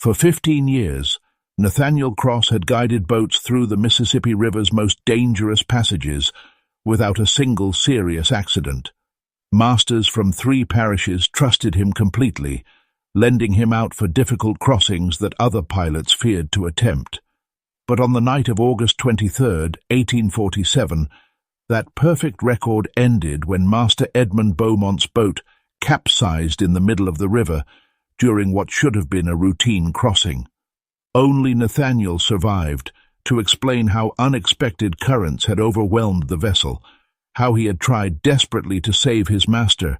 For 15 years, Nathaniel Cross had guided boats through the Mississippi River's most dangerous passages without a single serious accident. Masters from 3 parishes trusted him completely, lending him out for difficult crossings that other pilots feared to attempt. But on the night of August 23, 1847, that perfect record ended when Master Edmund Beaumont's boat capsized in the middle of the river during what should have been a routine crossing. Only Nathaniel survived to explain how unexpected currents had overwhelmed the vessel, how he had tried desperately to save his master,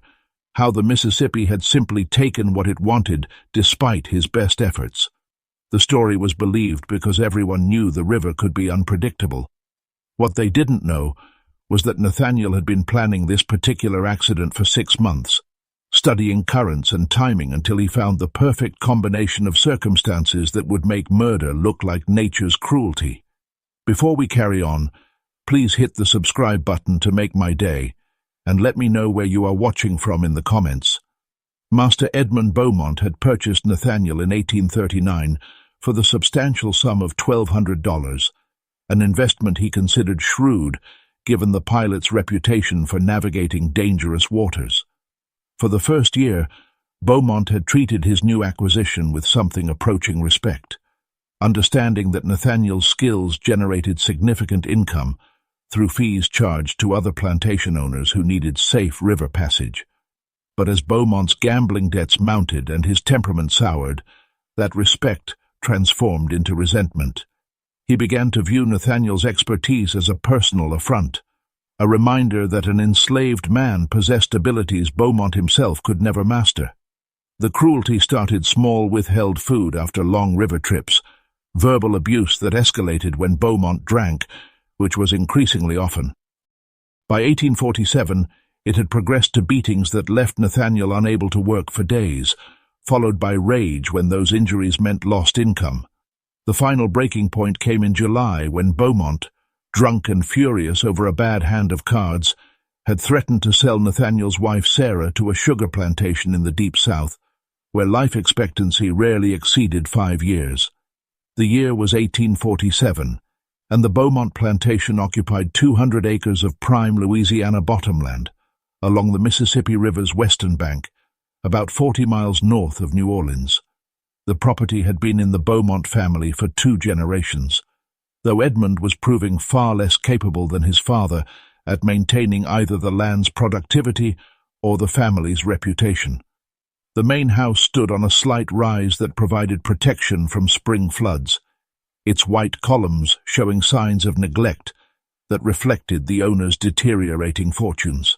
how the Mississippi had simply taken what it wanted despite his best efforts. The story was believed because everyone knew the river could be unpredictable. What they didn't know was that Nathaniel had been planning this particular accident for 6 months, studying currents and timing until he found the perfect combination of circumstances that would make murder look like nature's cruelty. Before we carry on, please hit the subscribe button to make my day, and let me know where you are watching from in the comments. Master Edmund Beaumont had purchased Nathaniel in 1839 for the substantial sum of $1,200, an investment he considered shrewd given the pilot's reputation for navigating dangerous waters. For the first year, Beaumont had treated his new acquisition with something approaching respect, understanding that Nathaniel's skills generated significant income through fees charged to other plantation owners who needed safe river passage. But as Beaumont's gambling debts mounted and his temperament soured, that respect transformed into resentment. He began to view Nathaniel's expertise as a personal affront, a reminder that an enslaved man possessed abilities Beaumont himself could never master. The cruelty started small, withheld food after long river trips, verbal abuse that escalated when Beaumont drank, which was increasingly often. By 1847, it had progressed to beatings that left Nathaniel unable to work for days, followed by rage when those injuries meant lost income. The final breaking point came in July when Beaumont, drunk and furious over a bad hand of cards, had threatened to sell Nathaniel's wife Sarah to a sugar plantation in the Deep South, where life expectancy rarely exceeded 5 years. The year was 1847, and the Beaumont plantation occupied 200 acres of prime Louisiana bottomland along the Mississippi River's western bank, about 40 miles north of New Orleans. The property had been in the Beaumont family for 2 generations, though Edmund was proving far less capable than his father at maintaining either the land's productivity or the family's reputation. The main house stood on a slight rise that provided protection from spring floods, its white columns showing signs of neglect that reflected the owner's deteriorating fortunes.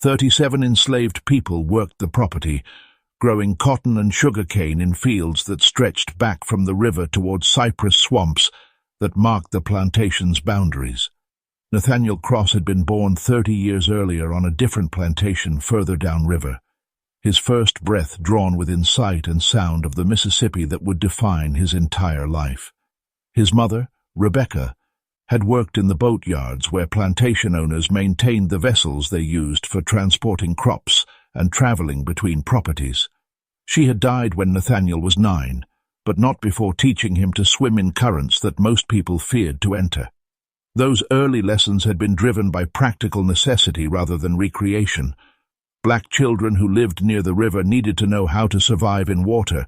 37 enslaved people worked the property, growing cotton and sugarcane in fields that stretched back from the river toward cypress swamps that marked the plantation's boundaries. Nathaniel Cross had been born 30 years earlier on a different plantation further downriver, his first breath drawn within sight and sound of the Mississippi that would define his entire life. His mother, Rebecca, had worked in the boatyards where plantation owners maintained the vessels they used for transporting crops and traveling between properties. She had died when Nathaniel was 9, but not before teaching him to swim in currents that most people feared to enter. Those early lessons had been driven by practical necessity rather than recreation. Black children who lived near the river needed to know how to survive in water,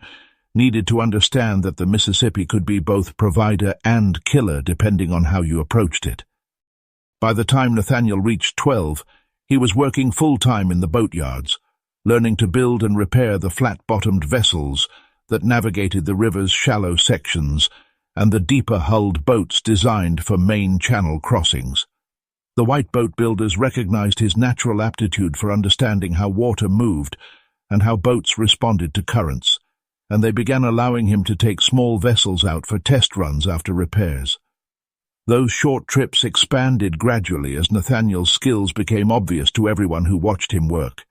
needed to understand that the Mississippi could be both provider and killer depending on how you approached it. By the time Nathaniel reached 12, he was working full-time in the boatyards, learning to build and repair the flat-bottomed vessels that navigated the river's shallow sections and the deeper-hulled boats designed for main channel crossings. The white boat builders recognized his natural aptitude for understanding how water moved and how boats responded to currents, and they began allowing him to take small vessels out for test runs after repairs. Those short trips expanded gradually as Nathaniel's skills became obvious to everyone who watched him work.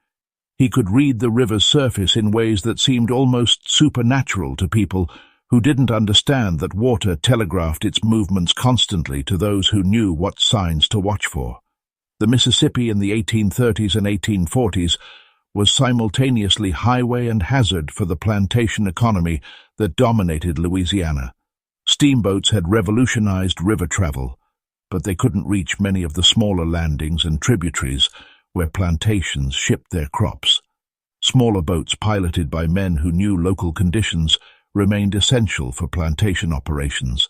He could read the river's surface in ways that seemed almost supernatural to people who didn't understand that water telegraphed its movements constantly to those who knew what signs to watch for. The Mississippi in the 1830s and 1840s was simultaneously highway and hazard for the plantation economy that dominated Louisiana. Steamboats had revolutionized river travel, but they couldn't reach many of the smaller landings and tributaries where plantations shipped their crops. Smaller boats piloted by men who knew local conditions remained essential for plantation operations,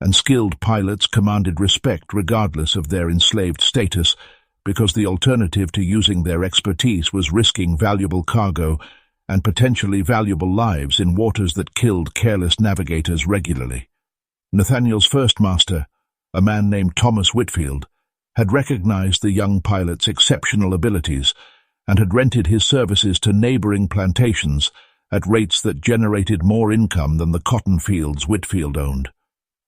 and skilled pilots commanded respect regardless of their enslaved status, because the alternative to using their expertise was risking valuable cargo and potentially valuable lives in waters that killed careless navigators regularly. Nathaniel's first master, a man named Thomas Whitfield, had recognized the young pilot's exceptional abilities and had rented his services to neighboring plantations at rates that generated more income than the cotton fields Whitfield owned.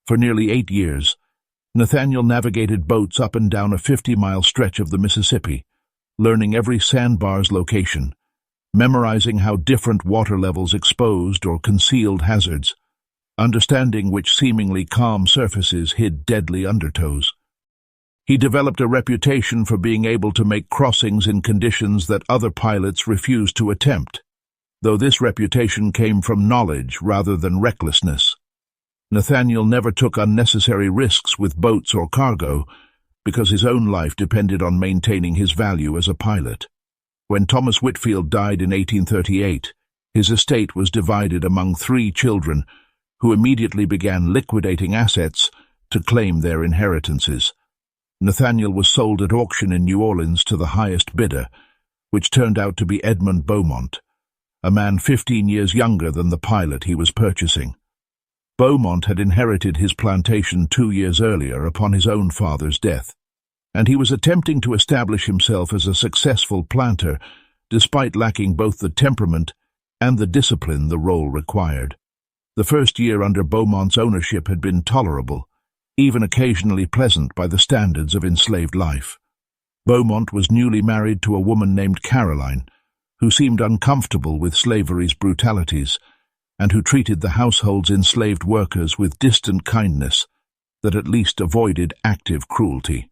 For nearly 8 years, Nathaniel navigated boats up and down a 50-mile stretch of the Mississippi, learning every sandbar's location, memorizing how different water levels exposed or concealed hazards, understanding which seemingly calm surfaces hid deadly undertows. He developed a reputation for being able to make crossings in conditions that other pilots refused to attempt, though this reputation came from knowledge rather than recklessness. Nathaniel never took unnecessary risks with boats or cargo because his own life depended on maintaining his value as a pilot. When Thomas Whitfield died in 1838, his estate was divided among 3 children who immediately began liquidating assets to claim their inheritances. Nathaniel was sold at auction in New Orleans to the highest bidder, which turned out to be Edmund Beaumont, a man 15 years younger than the pilot he was purchasing. Beaumont had inherited his plantation 2 years earlier upon his own father's death, and he was attempting to establish himself as a successful planter despite lacking both the temperament and the discipline the role required. The first year under Beaumont's ownership had been tolerable, even occasionally pleasant by the standards of enslaved life. Beaumont was newly married to a woman named Caroline, who seemed uncomfortable with slavery's brutalities, and who treated the household's enslaved workers with distant kindness that at least avoided active cruelty.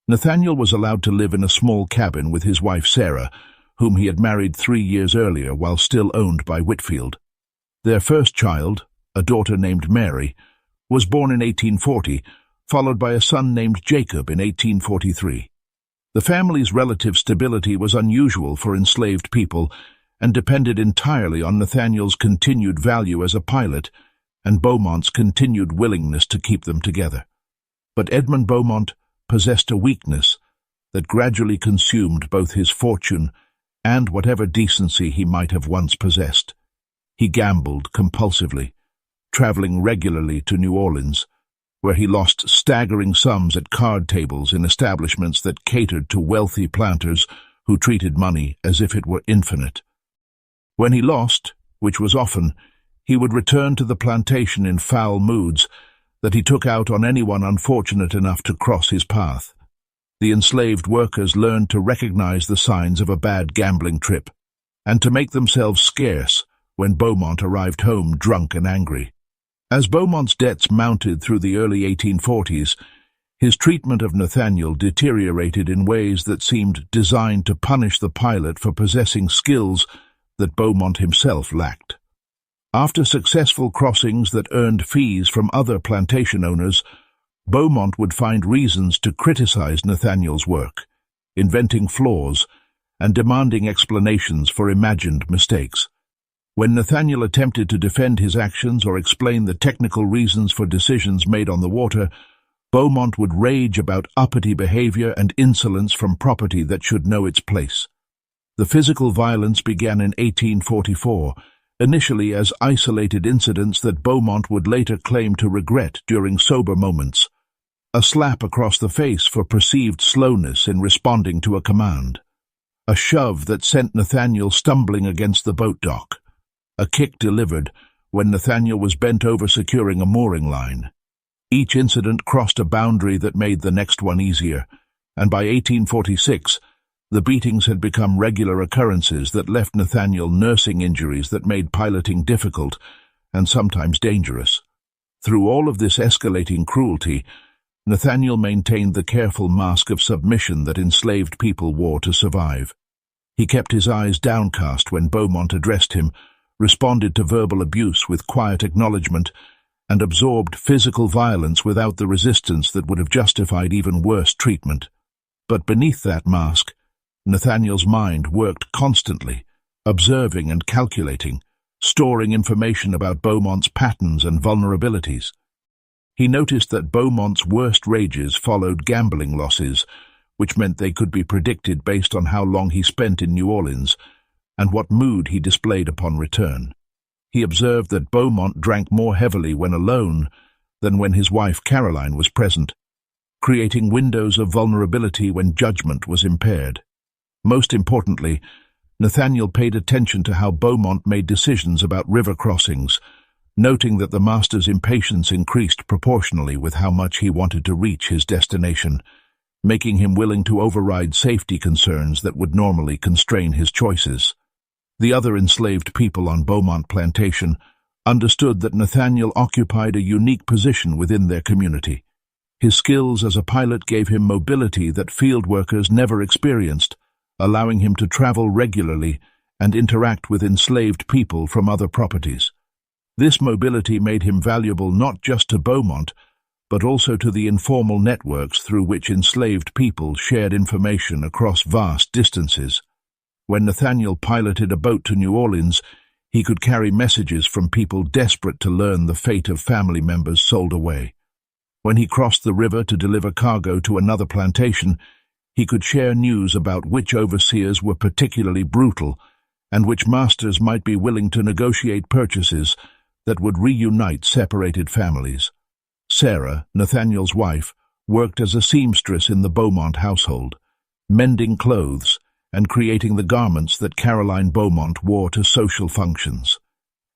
Nathaniel was allowed to live in a small cabin with his wife Sarah, whom he had married 3 years earlier while still owned by Whitfield. Their first child, a daughter named Mary, was born in 1840, followed by a son named Jacob in 1843. The family's relative stability was unusual for enslaved people and depended entirely on Nathaniel's continued value as a pilot and Beaumont's continued willingness to keep them together. But Edmund Beaumont possessed a weakness that gradually consumed both his fortune and whatever decency he might have once possessed. He gambled compulsively, traveling regularly to New Orleans, where he lost staggering sums at card tables in establishments that catered to wealthy planters who treated money as if it were infinite. When he lost, which was often, he would return to the plantation in foul moods that he took out on anyone unfortunate enough to cross his path. The enslaved workers learned to recognize the signs of a bad gambling trip, and to make themselves scarce when Beaumont arrived home drunk and angry. As Beaumont's debts mounted through the early 1840s, his treatment of Nathaniel deteriorated in ways that seemed designed to punish the pilot for possessing skills that Beaumont himself lacked. After successful crossings that earned fees from other plantation owners, Beaumont would find reasons to criticize Nathaniel's work, inventing flaws and demanding explanations for imagined mistakes. When Nathaniel attempted to defend his actions or explain the technical reasons for decisions made on the water, Beaumont would rage about uppity behavior and insolence from property that should know its place. The physical violence began in 1844, initially as isolated incidents that Beaumont would later claim to regret during sober moments. A slap across the face for perceived slowness in responding to a command. A shove that sent Nathaniel stumbling against the boat dock. A kick delivered when Nathaniel was bent over securing a mooring line. Each incident crossed a boundary that made the next one easier, and by 1846, the beatings had become regular occurrences that left Nathaniel nursing injuries that made piloting difficult and sometimes dangerous. Through all of this escalating cruelty, Nathaniel maintained the careful mask of submission that enslaved people wore to survive. He kept his eyes downcast when Beaumont addressed him, responded to verbal abuse with quiet acknowledgement, and absorbed physical violence without the resistance that would have justified even worse treatment. But beneath that mask, Nathaniel's mind worked constantly, observing and calculating, storing information about Beaumont's patterns and vulnerabilities. He noticed that Beaumont's worst rages followed gambling losses, which meant they could be predicted based on how long he spent in New Orleans and what mood he displayed upon return. He observed that Beaumont drank more heavily when alone than when his wife Caroline was present, creating windows of vulnerability when judgment was impaired. Most importantly, Nathaniel paid attention to how Beaumont made decisions about river crossings, noting that the master's impatience increased proportionally with how much he wanted to reach his destination, making him willing to override safety concerns that would normally constrain his choices. The other enslaved people on Beaumont Plantation understood that Nathaniel occupied a unique position within their community. His skills as a pilot gave him mobility that field workers never experienced, allowing him to travel regularly and interact with enslaved people from other properties. This mobility made him valuable not just to Beaumont, but also to the informal networks through which enslaved people shared information across vast distances. When Nathaniel piloted a boat to New Orleans, he could carry messages from people desperate to learn the fate of family members sold away. When he crossed the river to deliver cargo to another plantation, he could share news about which overseers were particularly brutal and which masters might be willing to negotiate purchases that would reunite separated families. Sarah, Nathaniel's wife, worked as a seamstress in the Beaumont household, mending clothes and creating the garments that Caroline Beaumont wore to social functions.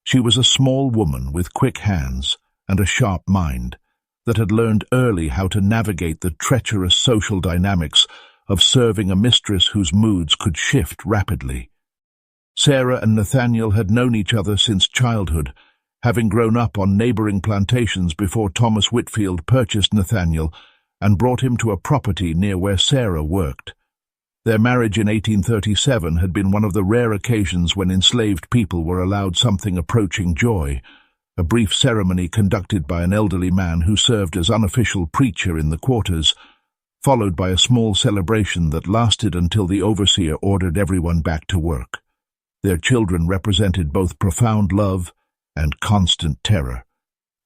She was a small woman with quick hands and a sharp mind that had learned early how to navigate the treacherous social dynamics of serving a mistress whose moods could shift rapidly. Sarah and Nathaniel had known each other since childhood, having grown up on neighboring plantations before Thomas Whitfield purchased Nathaniel and brought him to a property near where Sarah worked. Their marriage in 1837 had been one of the rare occasions when enslaved people were allowed something approaching joy, a brief ceremony conducted by an elderly man who served as unofficial preacher in the quarters, followed by a small celebration that lasted until the overseer ordered everyone back to work. Their children represented both profound love and constant terror.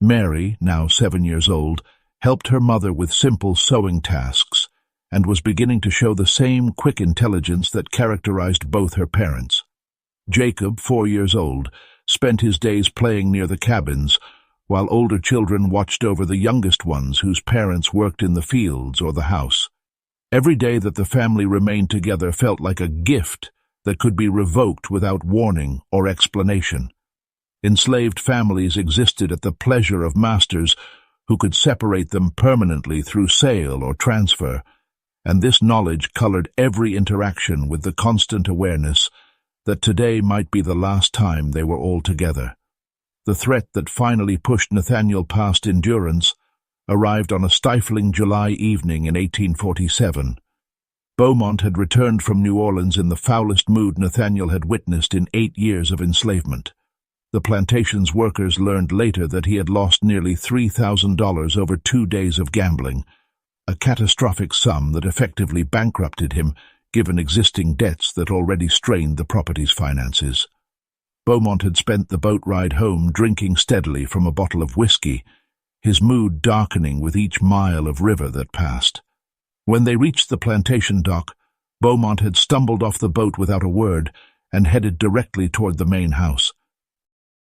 Mary, now 7 years old, helped her mother with simple sewing tasks and was beginning to show the same quick intelligence that characterized both her parents. Jacob, 4 years old, spent his days playing near the cabins, while older children watched over the youngest ones whose parents worked in the fields or the house. Every day that the family remained together felt like a gift that could be revoked without warning or explanation. Enslaved families existed at the pleasure of masters who could separate them permanently through sale or transfer, and this knowledge colored every interaction with the constant awareness that today might be the last time they were all together. The threat that finally pushed Nathaniel past endurance arrived on a stifling July evening in 1847. Beaumont had returned from New Orleans in the foulest mood Nathaniel had witnessed in 8 years of enslavement. The plantation's workers learned later that he had lost nearly $3,000 over 2 days of gambling, a catastrophic sum that effectively bankrupted him given existing debts that already strained the property's finances. Beaumont had spent the boat ride home drinking steadily from a bottle of whiskey, his mood darkening with each mile of river that passed. When they reached the plantation dock, Beaumont had stumbled off the boat without a word and headed directly toward the main house.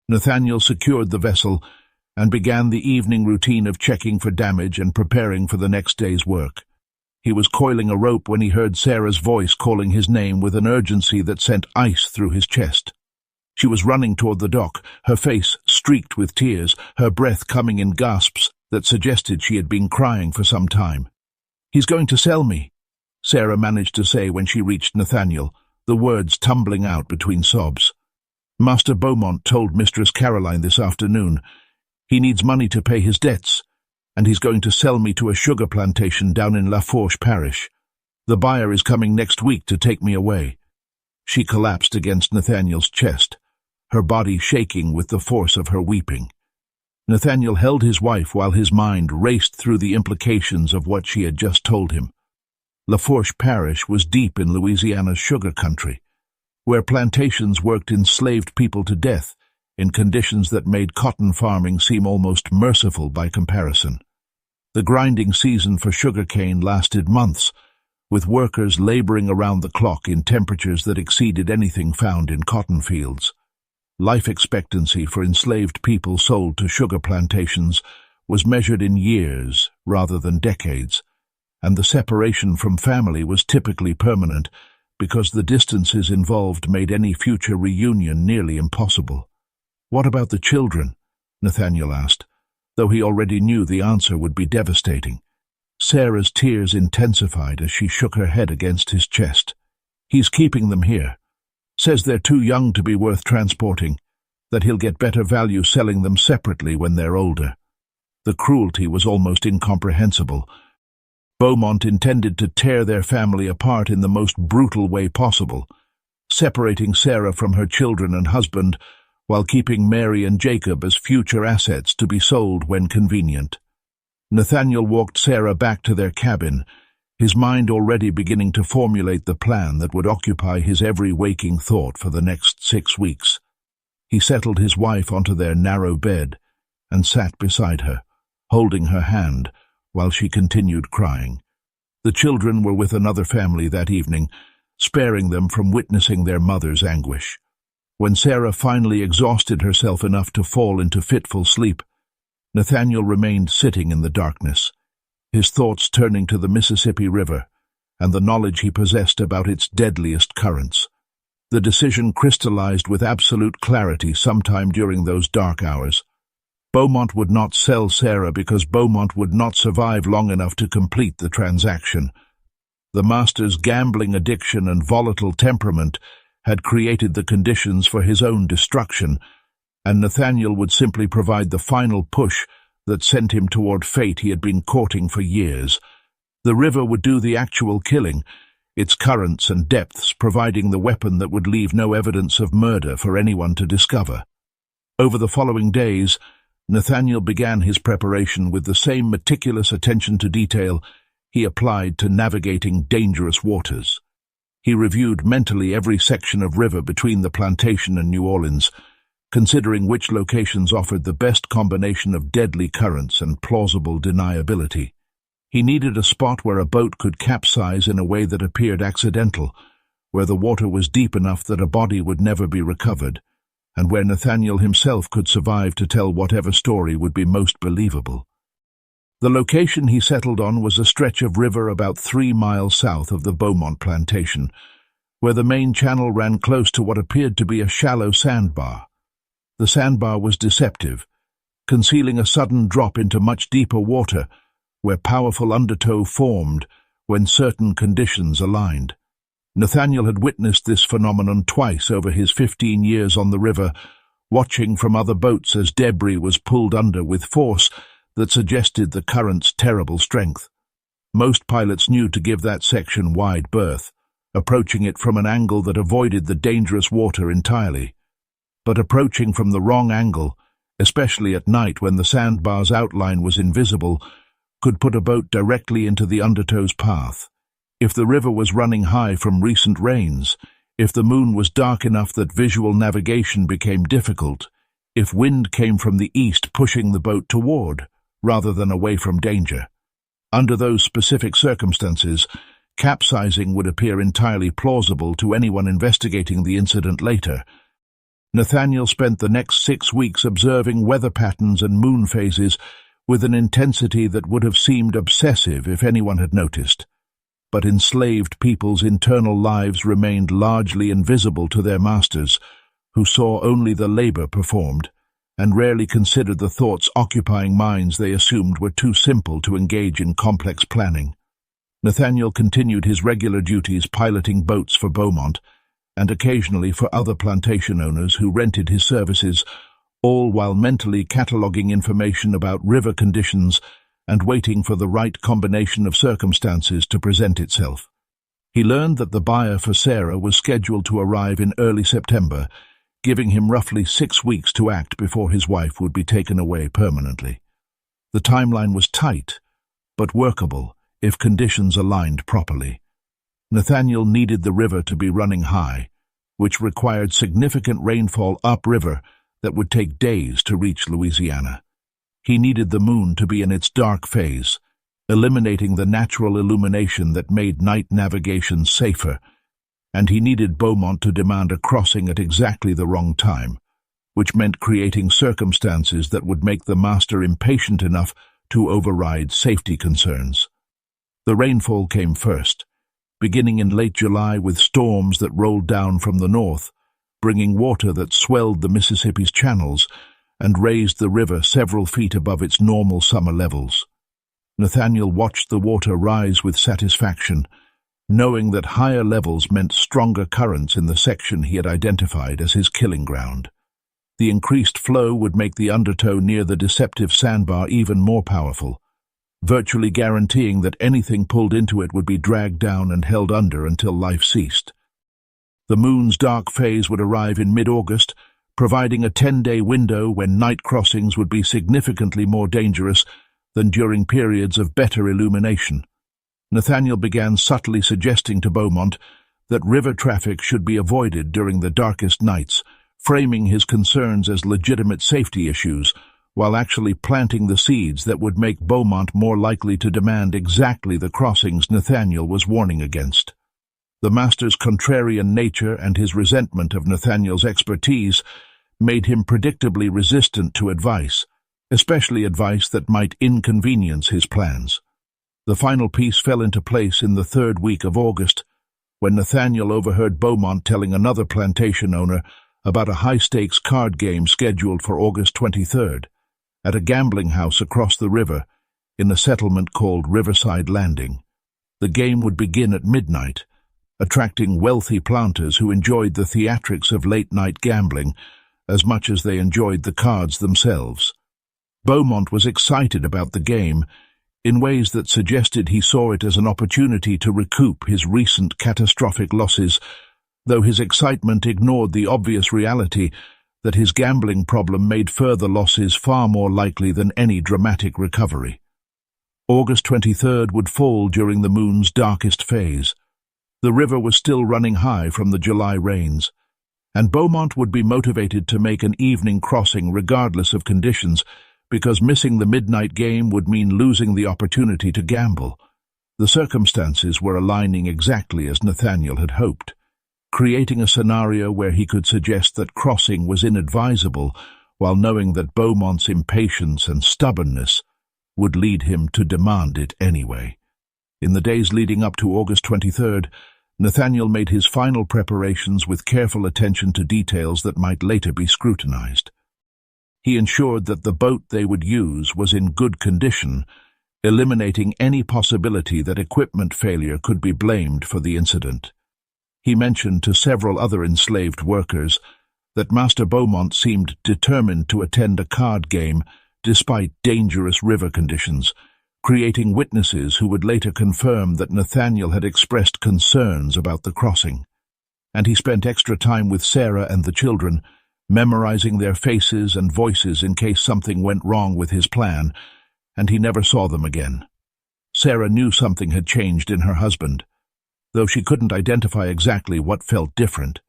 Nathaniel secured the vessel and began the evening routine of checking for damage and preparing for the next day's work. He was coiling a rope when he heard Sarah's voice calling his name with an urgency that sent ice through his chest. She was running toward the dock, her face streaked with tears, her breath coming in gasps that suggested she had been crying for some time. "He's going to sell me," Sarah managed to say when she reached Nathaniel, the words tumbling out between sobs. "Master Beaumont told Mistress Caroline this afternoon. He needs money to pay his debts, and he's going to sell me to a sugar plantation down in Lafourche Parish. The buyer is coming next week to take me away." She collapsed against Nathaniel's chest, her body shaking with the force of her weeping. Nathaniel held his wife while his mind raced through the implications of what she had just told him. Lafourche Parish was deep in Louisiana's sugar country, where plantations worked enslaved people to death in conditions that made cotton farming seem almost merciful by comparison. The grinding season for sugarcane lasted months, with workers laboring around the clock in temperatures that exceeded anything found in cotton fields. Life expectancy for enslaved people sold to sugar plantations was measured in years rather than decades, and the separation from family was typically permanent because the distances involved made any future reunion nearly impossible. "What about the children?" Nathaniel asked, though he already knew the answer would be devastating. Sarah's tears intensified as she shook her head against his chest. "He's keeping them here. Says they're too young to be worth transporting, that he'll get better value selling them separately when they're older." The cruelty was almost incomprehensible. Beaumont intended to tear their family apart in the most brutal way possible, separating Sarah from her children and husband while keeping Mary and Jacob as future assets to be sold when convenient. Nathaniel walked Sarah back to their cabin, his mind already beginning to formulate the plan that would occupy his every waking thought for the next 6 weeks. He settled his wife onto their narrow bed and sat beside her, holding her hand while she continued crying. The children were with another family that evening, sparing them from witnessing their mother's anguish. When Sarah finally exhausted herself enough to fall into fitful sleep, Nathaniel remained sitting in the darkness, his thoughts turning to the Mississippi River and the knowledge he possessed about its deadliest currents. The decision crystallized with absolute clarity sometime during those dark hours. Beaumont would not sell Sarah because Beaumont would not survive long enough to complete the transaction. The master's gambling addiction and volatile temperament had created the conditions for his own destruction, and Nathaniel would simply provide the final push that sent him toward fate he had been courting for years. The river would do the actual killing, its currents and depths providing the weapon that would leave no evidence of murder for anyone to discover. Over the following days, Nathaniel began his preparation with the same meticulous attention to detail he applied to navigating dangerous waters. He reviewed mentally every section of river between the plantation and New Orleans, considering which locations offered the best combination of deadly currents and plausible deniability. He needed a spot where a boat could capsize in a way that appeared accidental, where the water was deep enough that a body would never be recovered, and where Nathaniel himself could survive to tell whatever story would be most believable. The location he settled on was a stretch of river about 3 miles south of the Beaumont plantation, where the main channel ran close to what appeared to be a shallow sandbar. The sandbar was deceptive, concealing a sudden drop into much deeper water, where powerful undertow formed when certain conditions aligned. Nathaniel had witnessed this phenomenon twice over his 15 years on the river, watching from other boats as debris was pulled under with force that suggested the current's terrible strength. Most pilots knew to give that section wide berth, approaching it from an angle that avoided the dangerous water entirely. But approaching from the wrong angle, especially at night when the sandbar's outline was invisible, could put a boat directly into the undertow's path. If the river was running high from recent rains, if the moon was dark enough that visual navigation became difficult, if wind came from the east pushing the boat toward, rather than away from danger. Under those specific circumstances, capsizing would appear entirely plausible to anyone investigating the incident later. Nathaniel spent the next 6 weeks observing weather patterns and moon phases with an intensity that would have seemed obsessive if anyone had noticed. But enslaved people's internal lives remained largely invisible to their masters, who saw only the labor performed, and rarely considered the thoughts occupying minds they assumed were too simple to engage in complex planning. Nathaniel continued his regular duties piloting boats for Beaumont, and occasionally for other plantation owners who rented his services, all while mentally cataloging information about river conditions and waiting for the right combination of circumstances to present itself. He learned that the buyer for Sarah was scheduled to arrive in early September, giving him roughly 6 weeks to act before his wife would be taken away permanently. The timeline was tight, but workable if conditions aligned properly. Nathaniel needed the river to be running high, which required significant rainfall upriver that would take days to reach Louisiana. He needed the moon to be in its dark phase, eliminating the natural illumination that made night navigation safer, and he needed Beaumont to demand a crossing at exactly the wrong time, which meant creating circumstances that would make the master impatient enough to override safety concerns. The rainfall came first, beginning in late July with storms that rolled down from the north, bringing water that swelled the Mississippi's channels and raised the river several feet above its normal summer levels. Nathaniel watched the water rise with satisfaction, knowing that higher levels meant stronger currents in the section he had identified as his killing ground. The increased flow would make the undertow near the deceptive sandbar even more powerful, virtually guaranteeing that anything pulled into it would be dragged down and held under until life ceased. The moon's dark phase would arrive in mid-August, providing a 10-day window when night crossings would be significantly more dangerous than during periods of better illumination. Nathaniel began subtly suggesting to Beaumont that river traffic should be avoided during the darkest nights, framing his concerns as legitimate safety issues, while actually planting the seeds that would make Beaumont more likely to demand exactly the crossings Nathaniel was warning against. The master's contrarian nature and his resentment of Nathaniel's expertise made him predictably resistant to advice, especially advice that might inconvenience his plans. The final piece fell into place in the 3rd week of August, when Nathaniel overheard Beaumont telling another plantation owner about a high-stakes card game scheduled for August 23rd at a gambling house across the river in a settlement called Riverside Landing. The game would begin at midnight, attracting wealthy planters who enjoyed the theatrics of late-night gambling as much as they enjoyed the cards themselves. Beaumont was excited about the game in ways that suggested he saw it as an opportunity to recoup his recent catastrophic losses, though his excitement ignored the obvious reality that his gambling problem made further losses far more likely than any dramatic recovery. August 23rd would fall during the moon's darkest phase. The river was still running high from the July rains, and Beaumont would be motivated to make an evening crossing regardless of conditions, because missing the midnight game would mean losing the opportunity to gamble. The circumstances were aligning exactly as Nathaniel had hoped, creating a scenario where he could suggest that crossing was inadvisable while knowing that Beaumont's impatience and stubbornness would lead him to demand it anyway. In the days leading up to August 23rd, Nathaniel made his final preparations with careful attention to details that might later be scrutinized. He ensured that the boat they would use was in good condition, eliminating any possibility that equipment failure could be blamed for the incident. He mentioned to several other enslaved workers that Master Beaumont seemed determined to attend a card game despite dangerous river conditions, creating witnesses who would later confirm that Nathaniel had expressed concerns about the crossing. And he spent extra time with Sarah and the children, memorizing their faces and voices in case something went wrong with his plan, and he never saw them again. Sarah knew something had changed in her husband. Though she couldn't identify exactly what felt different,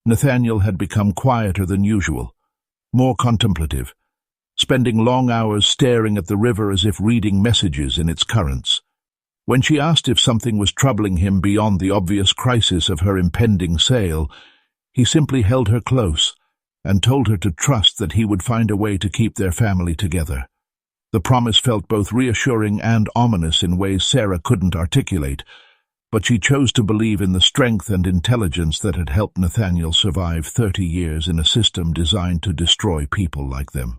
Nathaniel had become quieter than usual, more contemplative, spending long hours staring at the river as if reading messages in its currents. When she asked if something was troubling him beyond the obvious crisis of her impending sail, he simply held her close and told her to trust that he would find a way to keep their family together. The promise felt both reassuring and ominous in ways Sarah couldn't articulate, but she chose to believe in the strength and intelligence that had helped Nathaniel survive 30 years in a system designed to destroy people like them.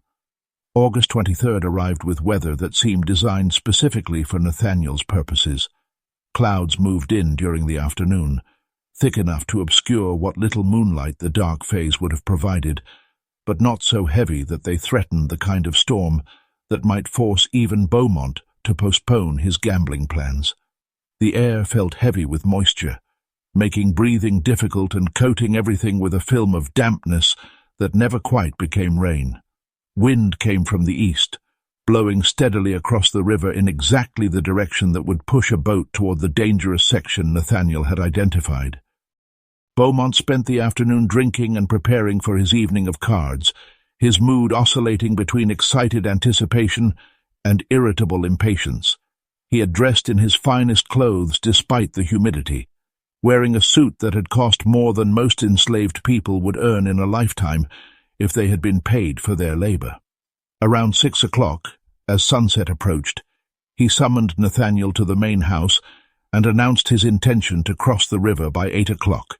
August 23rd arrived with weather that seemed designed specifically for Nathaniel's purposes. Clouds moved in during the afternoon, thick enough to obscure what little moonlight the dark phase would have provided, but not so heavy that they threatened the kind of storm that might force even Beaumont to postpone his gambling plans. The air felt heavy with moisture, making breathing difficult and coating everything with a film of dampness that never quite became rain. Wind came from the east, blowing steadily across the river in exactly the direction that would push a boat toward the dangerous section Nathaniel had identified. Beaumont spent the afternoon drinking and preparing for his evening of cards, his mood oscillating between excited anticipation and irritable impatience. He had dressed in his finest clothes despite the humidity, wearing a suit that had cost more than most enslaved people would earn in a lifetime if they had been paid for their labor. Around 6 o'clock, as sunset approached, he summoned Nathaniel to the main house and announced his intention to cross the river by 8 o'clock,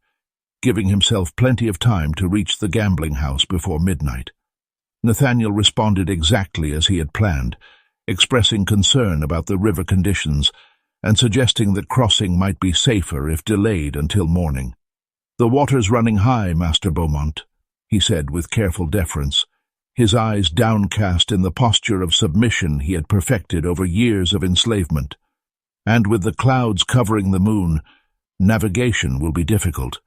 giving himself plenty of time to reach the gambling house before midnight. Nathaniel responded exactly as he had planned, expressing concern about the river conditions and suggesting that crossing might be safer if delayed until morning. "The water's running high, Master Beaumont," he said with careful deference, his eyes downcast in the posture of submission he had perfected over years of enslavement. "And with the clouds covering the moon, navigation will be difficult.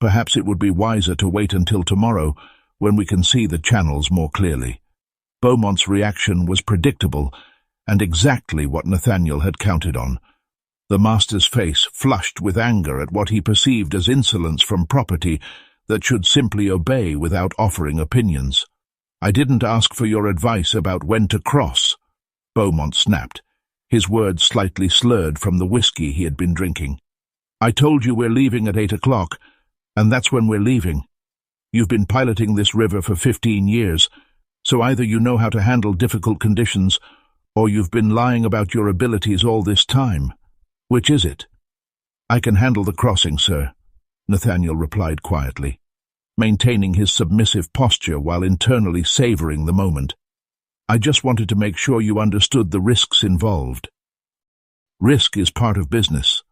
Perhaps it would be wiser to wait until tomorrow when we can see the channels more clearly." Beaumont's reaction was predictable and exactly what Nathaniel had counted on. The master's face flushed with anger at what he perceived as insolence from property that should simply obey without offering opinions. "I didn't ask for your advice about when to cross," Beaumont snapped, his words slightly slurred from the whiskey he had been drinking. "I told you we're leaving at 8 o'clock, and that's when we're leaving. You've been piloting this river for 15 years, so either you know how to handle difficult conditions, or you've been lying about your abilities all this time. Which is it?" "I can handle the crossing, sir," Nathaniel replied quietly, maintaining his submissive posture while internally savoring the moment. "I just wanted to make sure you understood the risks involved." "Risk is part of business,"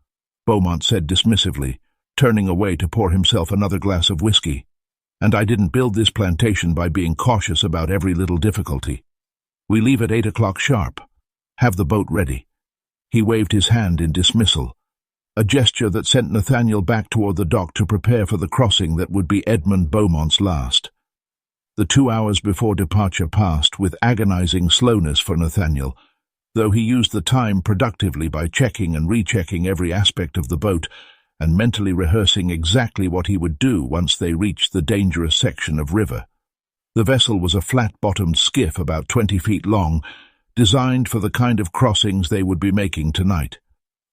Beaumont said dismissively, turning away to pour himself another glass of whiskey. "And I didn't build this plantation by being cautious about every little difficulty. We leave at 8 o'clock sharp. Have the boat ready." He waved his hand in dismissal, a gesture that sent Nathaniel back toward the dock to prepare for the crossing that would be Edmund Beaumont's last. The 2 hours before departure passed with agonizing slowness for Nathaniel, though he used the time productively by checking and rechecking every aspect of the boat and mentally rehearsing exactly what he would do once they reached the dangerous section of river. The vessel was a flat-bottomed skiff about 20 feet long, designed for the kind of crossings they would be making tonight.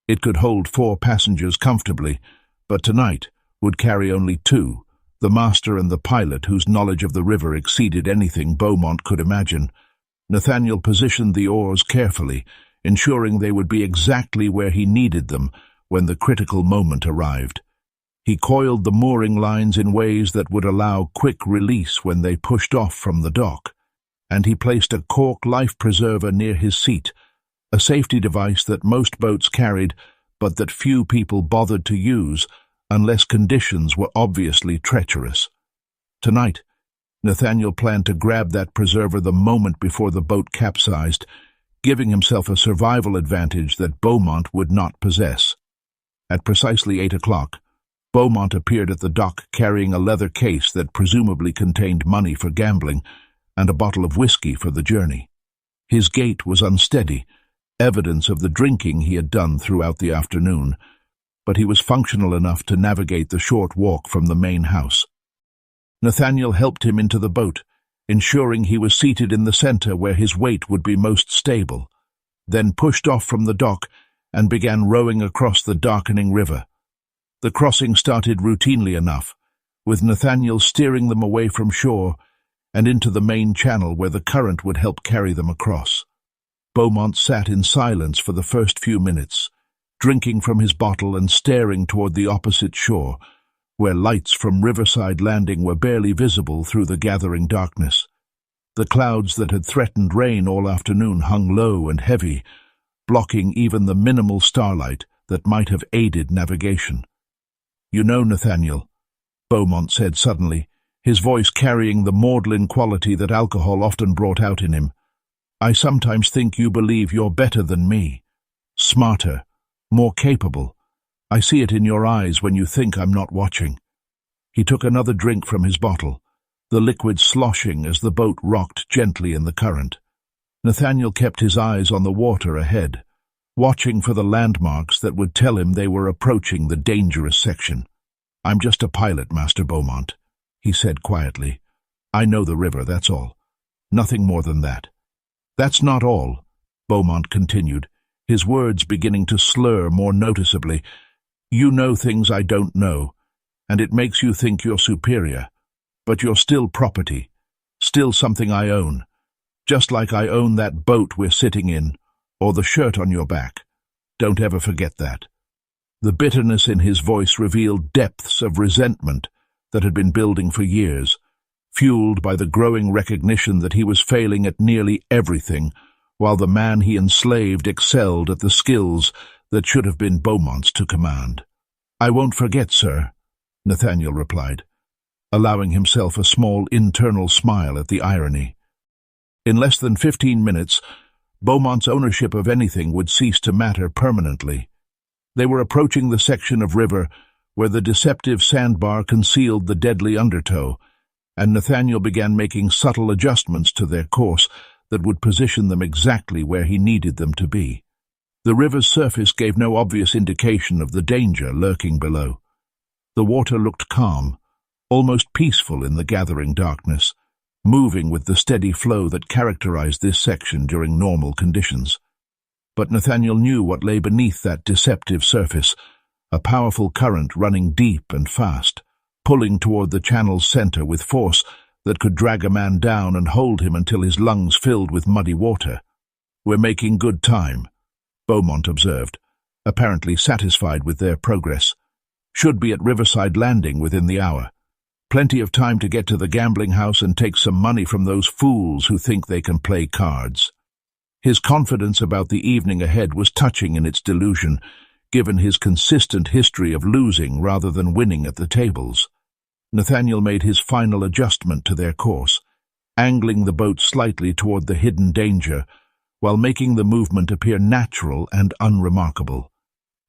It could hold 4 passengers comfortably, but tonight would carry only 2, the master and the pilot whose knowledge of the river exceeded anything Beaumont could imagine. Nathaniel positioned the oars carefully, ensuring they would be exactly where he needed them when the critical moment arrived. He coiled the mooring lines in ways that would allow quick release when they pushed off from the dock, and he placed a cork life preserver near his seat, a safety device that most boats carried but that few people bothered to use unless conditions were obviously treacherous. Tonight, Nathaniel planned to grab that preserver the moment before the boat capsized, giving himself a survival advantage that Beaumont would not possess. At precisely 8 o'clock, Beaumont appeared at the dock carrying a leather case that presumably contained money for gambling and a bottle of whiskey for the journey. His gait was unsteady, evidence of the drinking he had done throughout the afternoon, but he was functional enough to navigate the short walk from the main house. Nathaniel helped him into the boat, ensuring he was seated in the center where his weight would be most stable, then pushed off from the dock and began rowing across the darkening river. The crossing started routinely enough, with Nathaniel steering them away from shore and into the main channel where the current would help carry them across. Beaumont sat in silence for the first few minutes, drinking from his bottle and staring toward the opposite shore, where lights from Riverside Landing were barely visible through the gathering darkness. The clouds that had threatened rain all afternoon hung low and heavy, blocking even the minimal starlight that might have aided navigation. "You know, Nathaniel," Beaumont said suddenly, his voice carrying the maudlin quality that alcohol often brought out in him, "I sometimes think you believe you're better than me, smarter, more capable. I see it in your eyes when you think I'm not watching." He took another drink from his bottle, the liquid sloshing as the boat rocked gently in the current. Nathaniel kept his eyes on the water ahead, watching for the landmarks that would tell him they were approaching the dangerous section. "I'm just a pilot, Master Beaumont," he said quietly. "I know the river, that's all. Nothing more than that." "That's not all," Beaumont continued, his words beginning to slur more noticeably. "You know things I don't know, and it makes you think you're superior. But you're still property, still something I own, just like I own that boat we're sitting in, or the shirt on your back. Don't ever forget that." The bitterness in his voice revealed depths of resentment that had been building for years, fueled by the growing recognition that he was failing at nearly everything, while the man he enslaved excelled at the skills that should have been Beaumont's to command. "I won't forget, sir," Nathaniel replied, allowing himself a small internal smile at the irony. In less than 15 minutes, Beaumont's ownership of anything would cease to matter permanently. They were approaching the section of river where the deceptive sandbar concealed the deadly undertow, and Nathaniel began making subtle adjustments to their course that would position them exactly where he needed them to be. The river's surface gave no obvious indication of the danger lurking below. The water looked calm, almost peaceful in the gathering darkness, moving with the steady flow that characterized this section during normal conditions. But Nathaniel knew what lay beneath that deceptive surface, a powerful current running deep and fast, pulling toward the channel's center with force that could drag a man down and hold him until his lungs filled with muddy water. "We're making good time," Beaumont observed, apparently satisfied with their progress. "Should be at Riverside Landing within the hour. Plenty of time to get to the gambling house and take some money from those fools who think they can play cards." His confidence about the evening ahead was touching in its delusion, given his consistent history of losing rather than winning at the tables. Nathaniel made his final adjustment to their course, angling the boat slightly toward the hidden danger, while making the movement appear natural and unremarkable.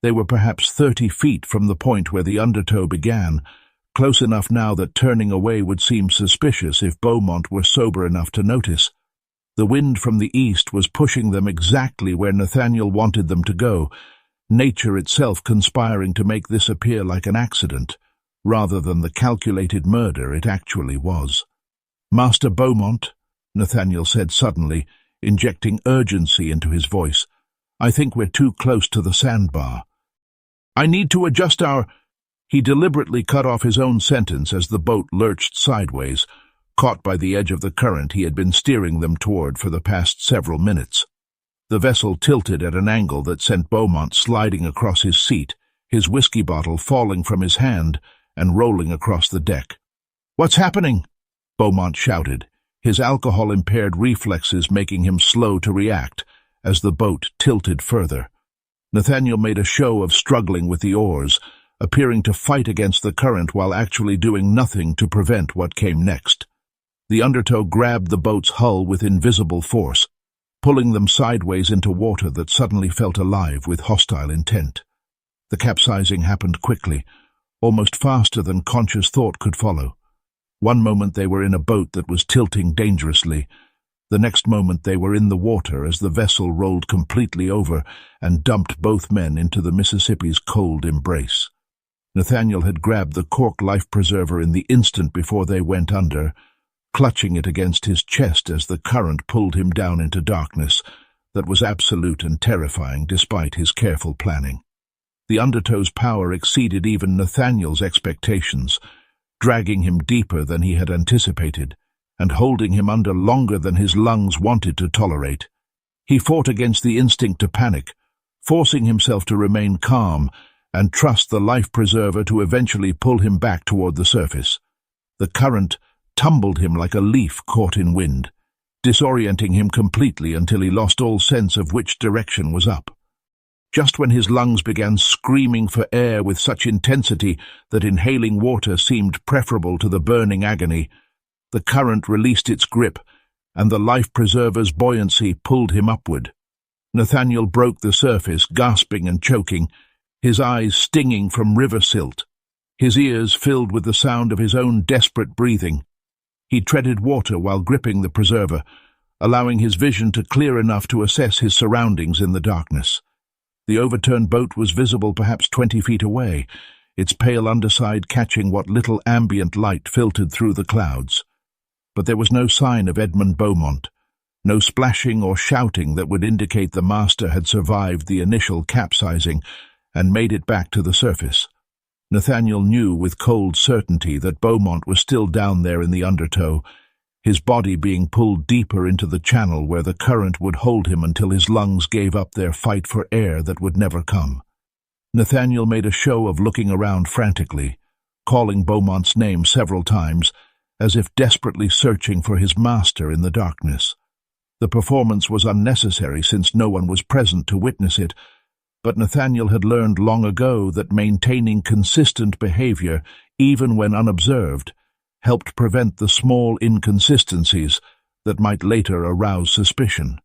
They were perhaps 30 feet from the point where the undertow began, close enough now that turning away would seem suspicious if Beaumont were sober enough to notice. The wind from the east was pushing them exactly where Nathaniel wanted them to go, nature itself conspiring to make this appear like an accident, rather than the calculated murder it actually was. "Master Beaumont," Nathaniel said suddenly, injecting urgency into his voice, "I think we're too close to the sandbar. I need to adjust our—" He deliberately cut off his own sentence as the boat lurched sideways, caught by the edge of the current he had been steering them toward for the past several minutes. The vessel tilted at an angle that sent Beaumont sliding across his seat, his whiskey bottle falling from his hand and rolling across the deck. "What's happening?" Beaumont shouted, his alcohol-impaired reflexes making him slow to react as the boat tilted further. Nathaniel made a show of struggling with the oars, appearing to fight against the current while actually doing nothing to prevent what came next. The undertow grabbed the boat's hull with invisible force, pulling them sideways into water that suddenly felt alive with hostile intent. The capsizing happened quickly, almost faster than conscious thought could follow. One moment they were in a boat that was tilting dangerously. The next moment they were in the water as the vessel rolled completely over and dumped both men into the Mississippi's cold embrace. Nathaniel had grabbed the cork life-preserver in the instant before they went under, clutching it against his chest as the current pulled him down into darkness that was absolute and terrifying despite his careful planning. The undertow's power exceeded even Nathaniel's expectations, dragging him deeper than he had anticipated and holding him under longer than his lungs wanted to tolerate. He fought against the instinct to panic, forcing himself to remain calm and trust the life-preserver to eventually pull him back toward the surface. The current tumbled him like a leaf caught in wind, disorienting him completely until he lost all sense of which direction was up. Just when his lungs began screaming for air with such intensity that inhaling water seemed preferable to the burning agony, the current released its grip, and the life-preserver's buoyancy pulled him upward. Nathaniel broke the surface, gasping and choking, his eyes stinging from river silt, his ears filled with the sound of his own desperate breathing. He treaded water while gripping the preserver, allowing his vision to clear enough to assess his surroundings in the darkness. The overturned boat was visible perhaps 20 feet away, its pale underside catching what little ambient light filtered through the clouds. But there was no sign of Edmund Beaumont, no splashing or shouting that would indicate the master had survived the initial capsizing and made it back to the surface. Nathaniel knew with cold certainty that Beaumont was still down there in the undertow, his body being pulled deeper into the channel where the current would hold him until his lungs gave up their fight for air that would never come. Nathaniel made a show of looking around frantically, calling Beaumont's name several times, as if desperately searching for his master in the darkness. The performance was unnecessary since no one was present to witness it, but Nathaniel had learned long ago that maintaining consistent behavior, even when unobserved, helped prevent the small inconsistencies that might later arouse suspicion.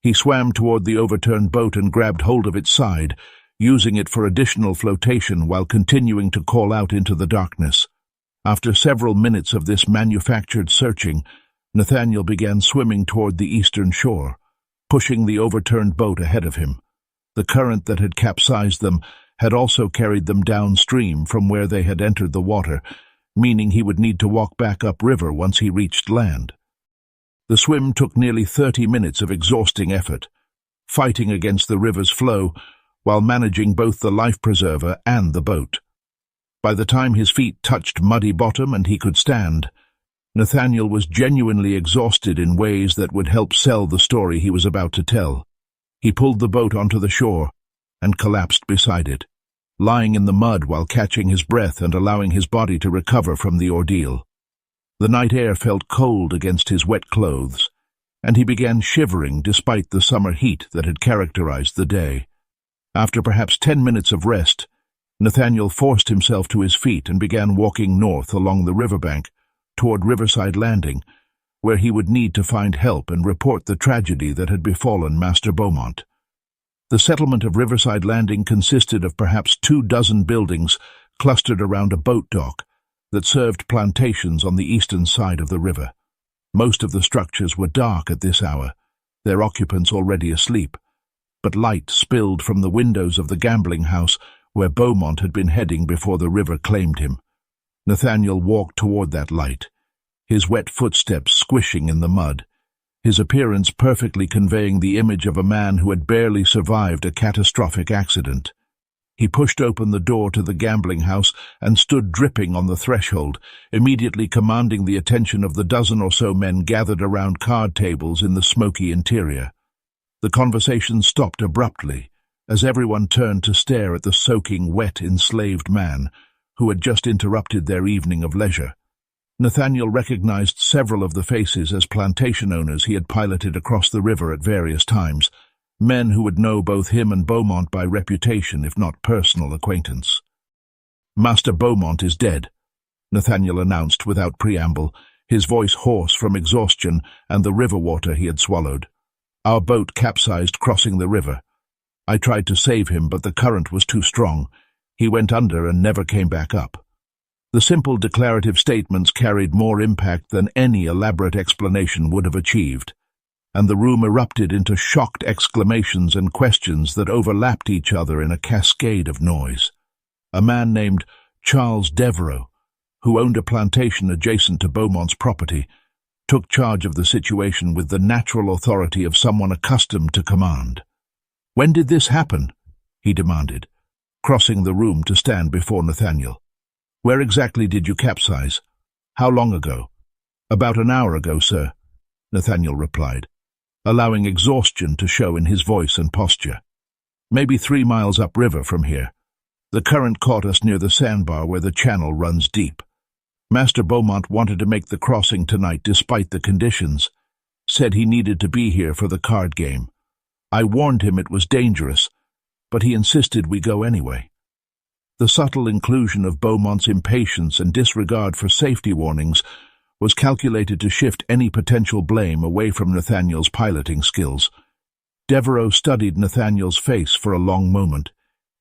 He swam toward the overturned boat and grabbed hold of its side, using it for additional flotation while continuing to call out into the darkness. After several minutes of this manufactured searching, Nathaniel began swimming toward the eastern shore, pushing the overturned boat ahead of him. The current that had capsized them had also carried them downstream from where they had entered the water, meaning he would need to walk back upriver once he reached land. The swim took nearly 30 minutes of exhausting effort, fighting against the river's flow while managing both the life preserver and the boat. By the time his feet touched muddy bottom and he could stand, Nathaniel was genuinely exhausted in ways that would help sell the story he was about to tell. He pulled the boat onto the shore and collapsed beside it, lying in the mud while catching his breath and allowing his body to recover from the ordeal. The night air felt cold against his wet clothes, and he began shivering despite the summer heat that had characterized the day. After perhaps 10 minutes of rest, Nathaniel forced himself to his feet and began walking north along the riverbank toward Riverside Landing, where he would need to find help and report the tragedy that had befallen Master Beaumont. The settlement of Riverside Landing consisted of perhaps 24 buildings clustered around a boat dock that served plantations on the eastern side of the river. Most of the structures were dark at this hour, their occupants already asleep, but light spilled from the windows of the gambling house where Beaumont had been heading before the river claimed him. Nathaniel walked toward that light, his wet footsteps squishing in the mud, his appearance perfectly conveying the image of a man who had barely survived a catastrophic accident. He pushed open the door to the gambling house and stood dripping on the threshold, immediately commanding the attention of the dozen or so men gathered around card tables in the smoky interior. The conversation stopped abruptly, as everyone turned to stare at the soaking, wet, enslaved man who had just interrupted their evening of leisure. Nathaniel recognized several of the faces as plantation owners he had piloted across the river at various times, men who would know both him and Beaumont by reputation if not personal acquaintance. "Master Beaumont is dead," Nathaniel announced without preamble, his voice hoarse from exhaustion and the river water he had swallowed. "Our boat capsized crossing the river. I tried to save him, but the current was too strong. He went under and never came back up." The simple declarative statements carried more impact than any elaborate explanation would have achieved, and the room erupted into shocked exclamations and questions that overlapped each other in a cascade of noise. A man named Charles Devereux, who owned a plantation adjacent to Beaumont's property, took charge of the situation with the natural authority of someone accustomed to command. "When did this happen?" he demanded, crossing the room to stand before Nathaniel. "Where exactly did you capsize? How long ago?" "About an hour ago, sir," Nathaniel replied, allowing exhaustion to show in his voice and posture. "Maybe 3 miles upriver from here. The current caught us near the sandbar where the channel runs deep. Master Beaumont wanted to make the crossing tonight despite the conditions, said he needed to be here for the card game. I warned him it was dangerous, but he insisted we go anyway." The subtle inclusion of Beaumont's impatience and disregard for safety warnings was calculated to shift any potential blame away from Nathaniel's piloting skills. Devereux studied Nathaniel's face for a long moment,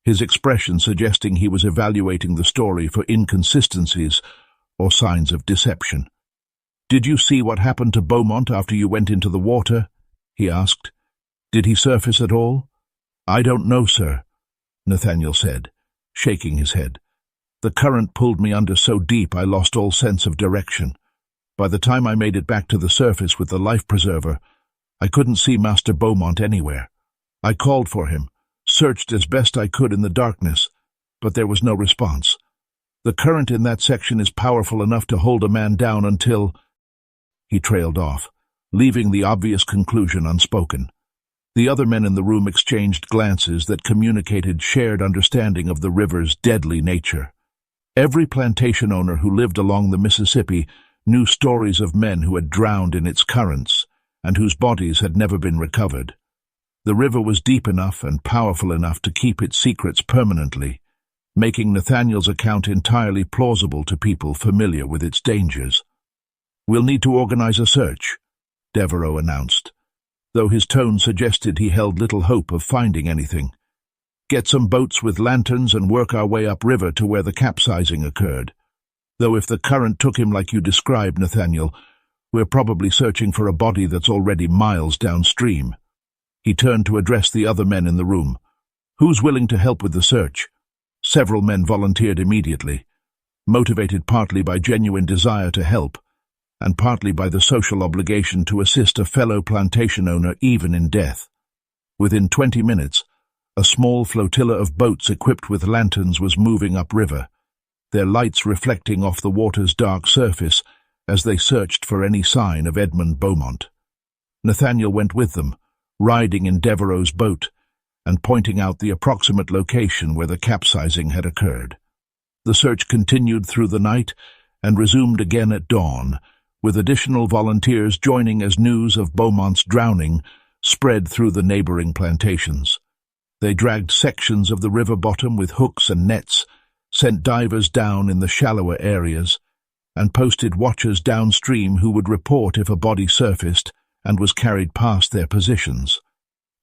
his expression suggesting he was evaluating the story for inconsistencies or signs of deception. "Did you see what happened to Beaumont after you went into the water?" he asked. "Did he surface at all?" "I don't know, sir," Nathaniel said, shaking his head. "The current pulled me under so deep I lost all sense of direction. By the time I made it back to the surface with the life preserver, I couldn't see Master Beaumont anywhere. I called for him, searched as best I could in the darkness, but there was no response. The current in that section is powerful enough to hold a man down until—" He trailed off, leaving the obvious conclusion unspoken. The other men in the room exchanged glances that communicated shared understanding of the river's deadly nature. Every plantation owner who lived along the Mississippi knew stories of men who had drowned in its currents and whose bodies had never been recovered. The river was deep enough and powerful enough to keep its secrets permanently, making Nathaniel's account entirely plausible to people familiar with its dangers. "We'll need to organize a search," Devereaux announced, though his tone suggested he held little hope of finding anything. "Get some boats with lanterns and work our way upriver to where the capsizing occurred. Though if the current took him like you described, Nathaniel, we're probably searching for a body that's already miles downstream." He turned to address the other men in the room. "Who's willing to help with the search?" Several men volunteered immediately, motivated partly by genuine desire to help, and partly by the social obligation to assist a fellow plantation owner even in death. Within 20 minutes, a small flotilla of boats equipped with lanterns was moving upriver, their lights reflecting off the water's dark surface as they searched for any sign of Edmund Beaumont. Nathaniel went with them, riding in Devereaux's boat and pointing out the approximate location where the capsizing had occurred. The search continued through the night and resumed again at dawn, with additional volunteers joining as news of Beaumont's drowning spread through the neighboring plantations. They dragged sections of the river bottom with hooks and nets, sent divers down in the shallower areas, and posted watchers downstream who would report if a body surfaced and was carried past their positions.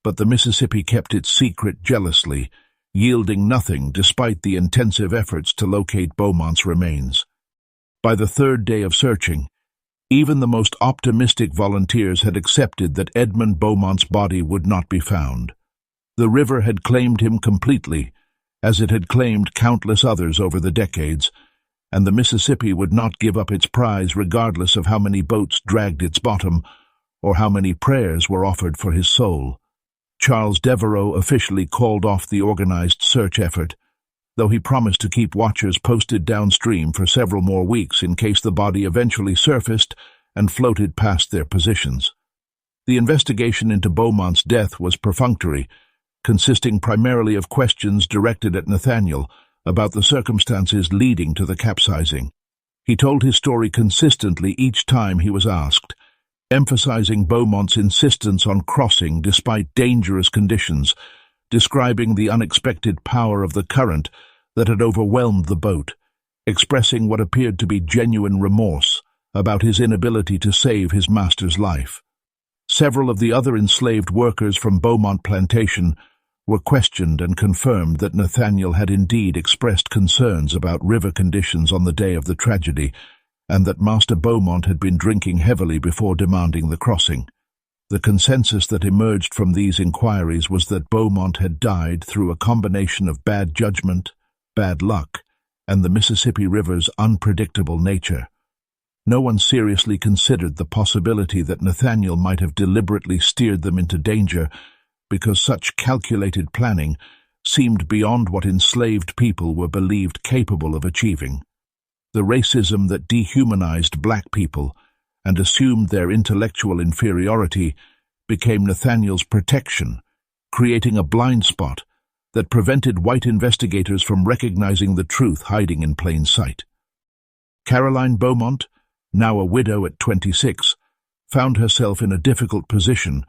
But the Mississippi kept its secret jealously, yielding nothing despite the intensive efforts to locate Beaumont's remains. By the third day of searching, even the most optimistic volunteers had accepted that Edmund Beaumont's body would not be found. The river had claimed him completely, as it had claimed countless others over the decades, and the Mississippi would not give up its prize regardless of how many boats dragged its bottom or how many prayers were offered for his soul. Charles Devereaux officially called off the organized search effort, though he promised to keep watchers posted downstream for several more weeks in case the body eventually surfaced and floated past their positions. The investigation into Beaumont's death was perfunctory, consisting primarily of questions directed at Nathaniel about the circumstances leading to the capsizing. He told his story consistently each time he was asked, emphasizing Beaumont's insistence on crossing despite dangerous conditions, describing the unexpected power of the current that had overwhelmed the boat, expressing what appeared to be genuine remorse about his inability to save his master's life. Several of the other enslaved workers from Beaumont Plantation were questioned and confirmed that Nathaniel had indeed expressed concerns about river conditions on the day of the tragedy, and that Master Beaumont had been drinking heavily before demanding the crossing. The consensus that emerged from these inquiries was that Beaumont had died through a combination of bad judgment, bad luck, and the Mississippi River's unpredictable nature. No one seriously considered the possibility that Nathaniel might have deliberately steered them into danger, because such calculated planning seemed beyond what enslaved people were believed capable of achieving. The racism that dehumanized black people and assumed their intellectual inferiority became Nathaniel's protection, creating a blind spot that prevented white investigators from recognizing the truth hiding in plain sight. Caroline Beaumont, now a widow at 26, found herself in a difficult position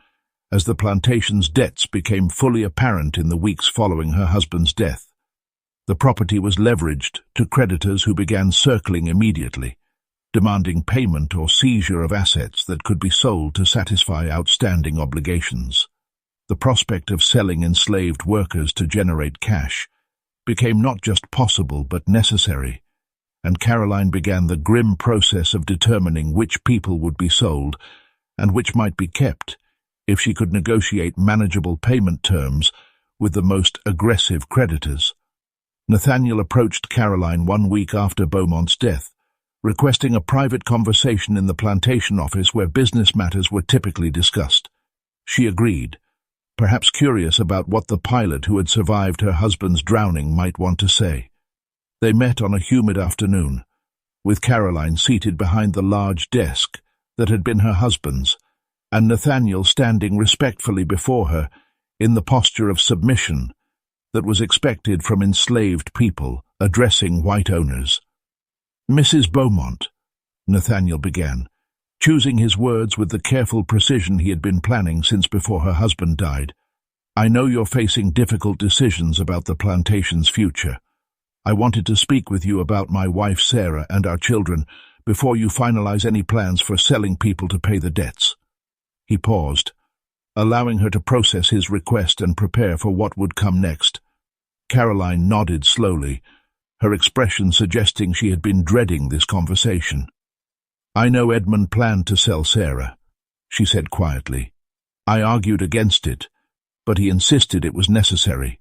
as the plantation's debts became fully apparent in the weeks following her husband's death. The property was leveraged to creditors who began circling immediately, demanding payment or seizure of assets that could be sold to satisfy outstanding obligations. The prospect of selling enslaved workers to generate cash became not just possible but necessary, and Caroline began the grim process of determining which people would be sold and which might be kept if she could negotiate manageable payment terms with the most aggressive creditors. Nathaniel approached Caroline 1 week after Beaumont's death, requesting a private conversation in the plantation office where business matters were typically discussed. She agreed, perhaps curious about what the pilot who had survived her husband's drowning might want to say. They met on a humid afternoon, with Caroline seated behind the large desk that had been her husband's, and Nathaniel standing respectfully before her in the posture of submission that was expected from enslaved people addressing white owners. "Mrs. Beaumont," Nathaniel began, choosing his words with the careful precision he had been planning since before her husband died. "I know you're facing difficult decisions about the plantation's future. I wanted to speak with you about my wife Sarah and our children before you finalize any plans for selling people to pay the debts." He paused, allowing her to process his request and prepare for what would come next. Caroline nodded slowly, her expression suggesting she had been dreading this conversation. "I know Edmund planned to sell Sarah," she said quietly. "I argued against it, but he insisted it was necessary.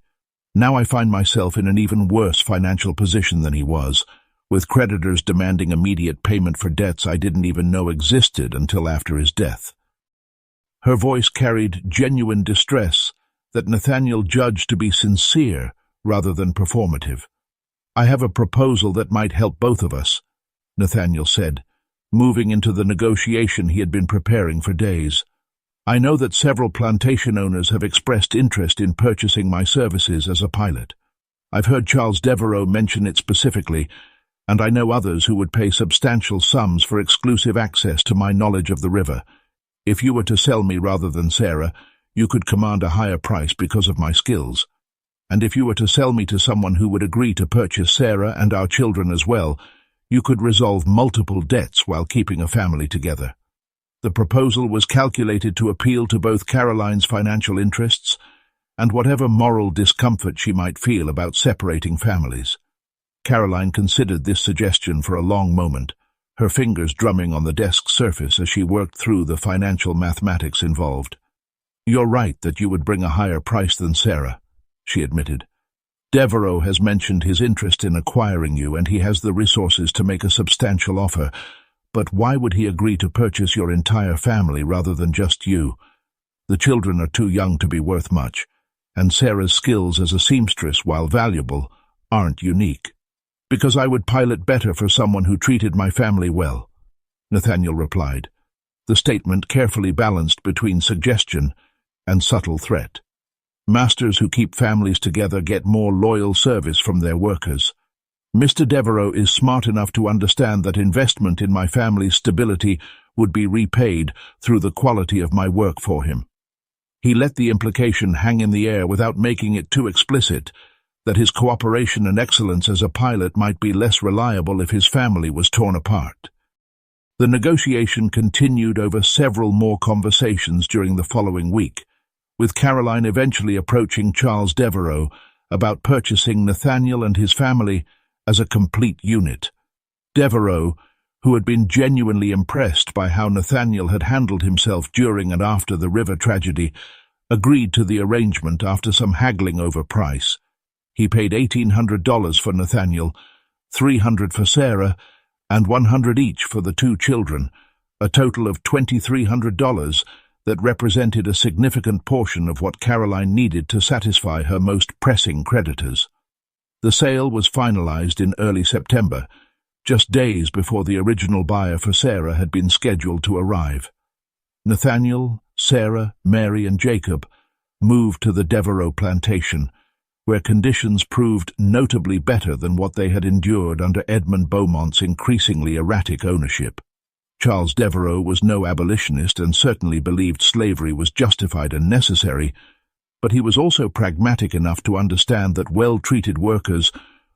Now I find myself in an even worse financial position than he was, with creditors demanding immediate payment for debts I didn't even know existed until after his death." Her voice carried genuine distress that Nathaniel judged to be sincere rather than performative. "I have a proposal that might help both of us," Nathaniel said, moving into the negotiation he had been preparing for days. "I know that several plantation owners have expressed interest in purchasing my services as a pilot. I've heard Charles Devereux mention it specifically, and I know others who would pay substantial sums for exclusive access to my knowledge of the river. If you were to sell me rather than Sarah, you could command a higher price because of my skills. And if you were to sell me to someone who would agree to purchase Sarah and our children as well, you could resolve multiple debts while keeping a family together." The proposal was calculated to appeal to both Caroline's financial interests and whatever moral discomfort she might feel about separating families. Caroline considered this suggestion for a long moment, her fingers drumming on the desk's surface as she worked through the financial mathematics involved. "You're right that you would bring a higher price than Sarah," she admitted. "Devereux has mentioned his interest in acquiring you, and he has the resources to make a substantial offer. But why would he agree to purchase your entire family rather than just you? The children are too young to be worth much, and Sarah's skills as a seamstress, while valuable, aren't unique." "Because I would pilot better for someone who treated my family well," Nathaniel replied, the statement carefully balanced between suggestion and subtle threat. "Masters who keep families together get more loyal service from their workers. Mr. Devereux is smart enough to understand that investment in my family's stability would be repaid through the quality of my work for him." He let the implication hang in the air without making it too explicit that his cooperation and excellence as a pilot might be less reliable if his family was torn apart. The negotiation continued over several more conversations during the following week, with Caroline eventually approaching Charles Devereux about purchasing Nathaniel and his family as a complete unit. Devereux, who had been genuinely impressed by how Nathaniel had handled himself during and after the river tragedy, agreed to the arrangement after some haggling over price. He paid $1,800 for Nathaniel, $300 for Sarah, and $100 each for the 2 children, a total of $2,300 that represented a significant portion of what Caroline needed to satisfy her most pressing creditors. The sale was finalized in early September, just days before the original buyer for Sarah had been scheduled to arrive. Nathaniel, Sarah, Mary, and Jacob moved to the Devereux plantation, where conditions proved notably better than what they had endured under Edmund Beaumont's increasingly erratic ownership. Charles Devereux was no abolitionist and certainly believed slavery was justified and necessary, but he was also pragmatic enough to understand that well-treated workers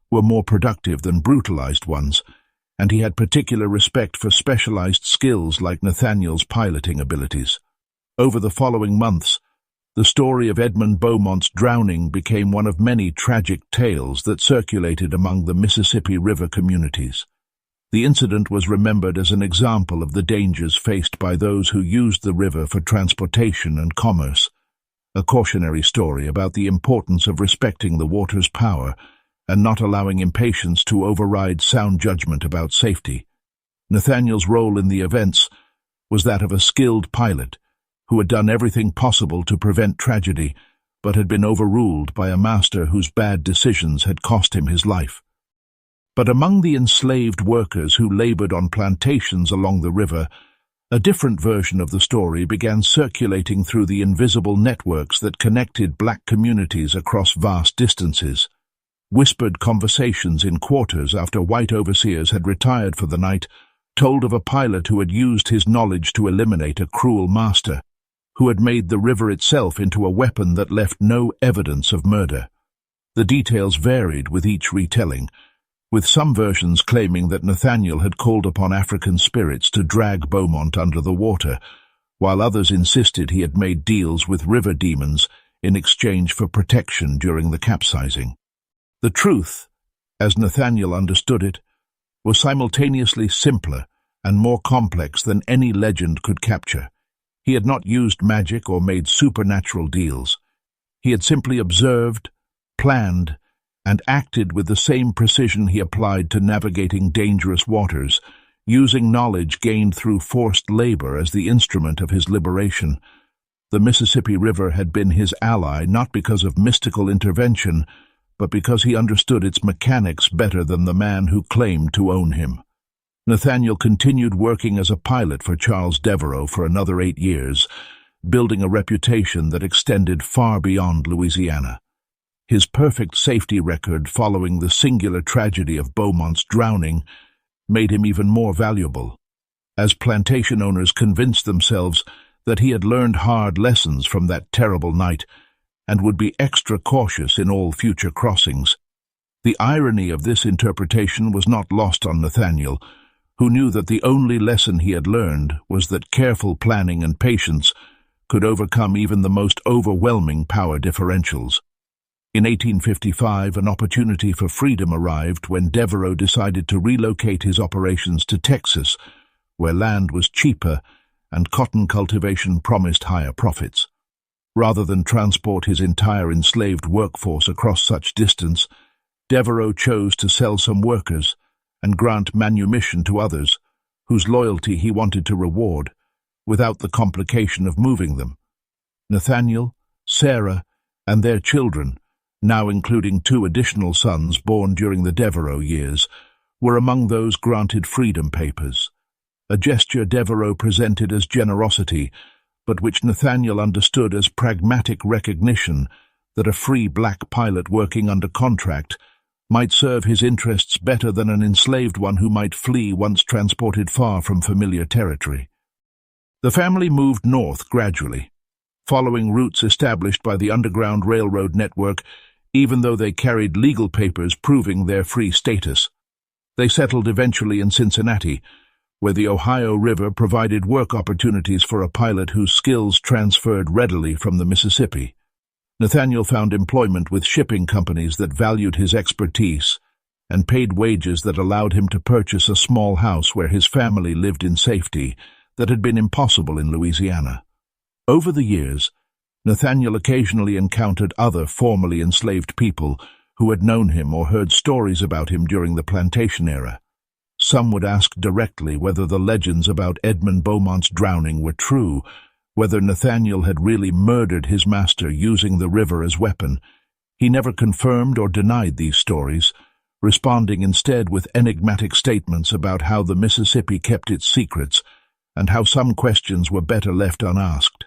were more productive than brutalized ones, and he had particular respect for specialized skills like Nathaniel's piloting abilities. Over the following months, The story of Edmund Beaumont's drowning became one of many tragic tales that circulated among the Mississippi River communities. The incident was remembered as an example of the dangers faced by those who used the river for transportation and commerce, a cautionary story about the importance of respecting the water's power and not allowing impatience to override sound judgment about safety. Nathaniel's role in the events was that of a skilled pilot who had done everything possible to prevent tragedy, but had been overruled by a master whose bad decisions had cost him his life. But among the enslaved workers who labored on plantations along the river, a different version of the story began circulating through the invisible networks that connected black communities across vast distances. Whispered conversations in quarters after white overseers had retired for the night told of a pilot who had used his knowledge to eliminate a cruel master, who had made the river itself into a weapon that left no evidence of murder. The details varied with each retelling, with some versions claiming that Nathaniel had called upon African spirits to drag Beaumont under the water, while others insisted he had made deals with river demons in exchange for protection during the capsizing. The truth, as Nathaniel understood it, was simultaneously simpler and more complex than any legend could capture. He had not used magic or made supernatural deals. He had simply observed, planned, and acted with the same precision he applied to navigating dangerous waters, using knowledge gained through forced labor as the instrument of his liberation. The Mississippi River had been his ally not because of mystical intervention, but because he understood its mechanics better than the man who claimed to own him. Nathaniel continued working as a pilot for Charles Devereux for another 8 years, building a reputation that extended far beyond Louisiana. His perfect safety record following the singular tragedy of Beaumont's drowning made him even more valuable, as plantation owners convinced themselves that he had learned hard lessons from that terrible night and would be extra cautious in all future crossings. The irony of this interpretation was not lost on Nathaniel, who knew that the only lesson he had learned was that careful planning and patience could overcome even the most overwhelming power differentials. In 1855, an opportunity for freedom arrived when Devereux decided to relocate his operations to Texas, where land was cheaper and cotton cultivation promised higher profits. Rather than transport his entire enslaved workforce across such distance, Devereux chose to sell some workers and grant manumission to others, whose loyalty he wanted to reward, without the complication of moving them. Nathaniel, Sarah, and their children, now including 2 additional sons born during the Devereux years, were among those granted freedom papers, a gesture Devereux presented as generosity, but which Nathaniel understood as pragmatic recognition that a free black pilot working under contract might serve his interests better than an enslaved one who might flee once transported far from familiar territory. The family moved north gradually, following routes established by the Underground Railroad network, even though they carried legal papers proving their free status. They settled eventually in Cincinnati, where the Ohio River provided work opportunities for a pilot whose skills transferred readily from the Mississippi. Nathaniel found employment with shipping companies that valued his expertise and paid wages that allowed him to purchase a small house where his family lived in safety that had been impossible in Louisiana. Over the years, Nathaniel occasionally encountered other formerly enslaved people who had known him or heard stories about him during the plantation era. Some would ask directly whether the legends about Edmund Beaumont's drowning were true, whether Nathaniel had really murdered his master using the river as weapon. He never confirmed or denied these stories, responding instead with enigmatic statements about how the Mississippi kept its secrets and how some questions were better left unasked.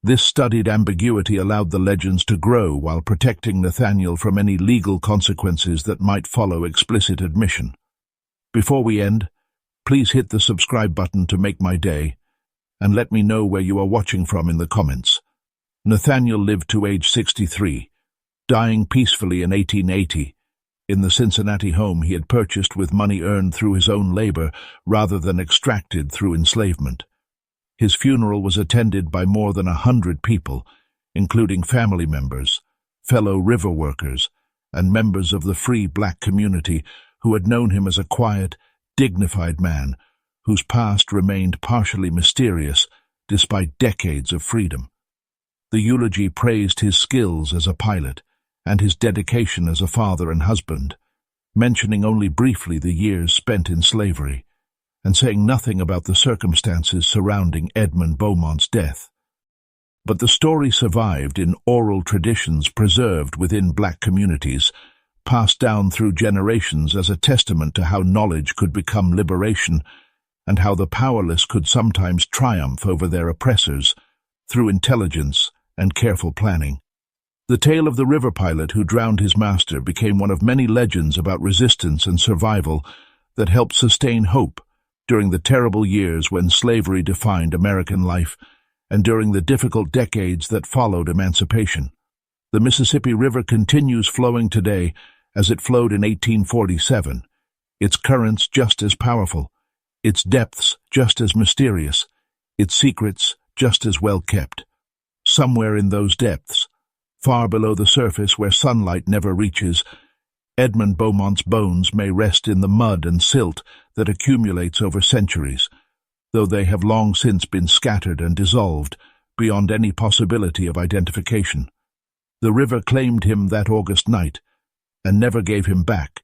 This studied ambiguity allowed the legends to grow while protecting Nathaniel from any legal consequences that might follow explicit admission. Before we end, please hit the subscribe button to make my day, and let me know where you are watching from in the comments. Nathaniel lived to age 63, dying peacefully in 1880, in the Cincinnati home he had purchased with money earned through his own labor rather than extracted through enslavement. His funeral was attended by more than 100 people, including family members, fellow river workers, and members of the free black community who had known him as a quiet, dignified man whose past remained partially mysterious despite decades of freedom. The eulogy praised his skills as a pilot and his dedication as a father and husband, mentioning only briefly the years spent in slavery, and saying nothing about the circumstances surrounding Edmund Beaumont's death. But the story survived in oral traditions preserved within black communities, passed down through generations as a testament to how knowledge could become liberation and how the powerless could sometimes triumph over their oppressors through intelligence and careful planning. The tale of the river pilot who drowned his master became one of many legends about resistance and survival that helped sustain hope during the terrible years when slavery defined American life and during the difficult decades that followed emancipation. The Mississippi River continues flowing today as it flowed in 1847, its currents just as powerful, its depths just as mysterious, its secrets just as well kept. Somewhere in those depths, far below the surface where sunlight never reaches, Edmund Beaumont's bones may rest in the mud and silt that accumulates over centuries, though they have long since been scattered and dissolved beyond any possibility of identification. The river claimed him that August night and never gave him back,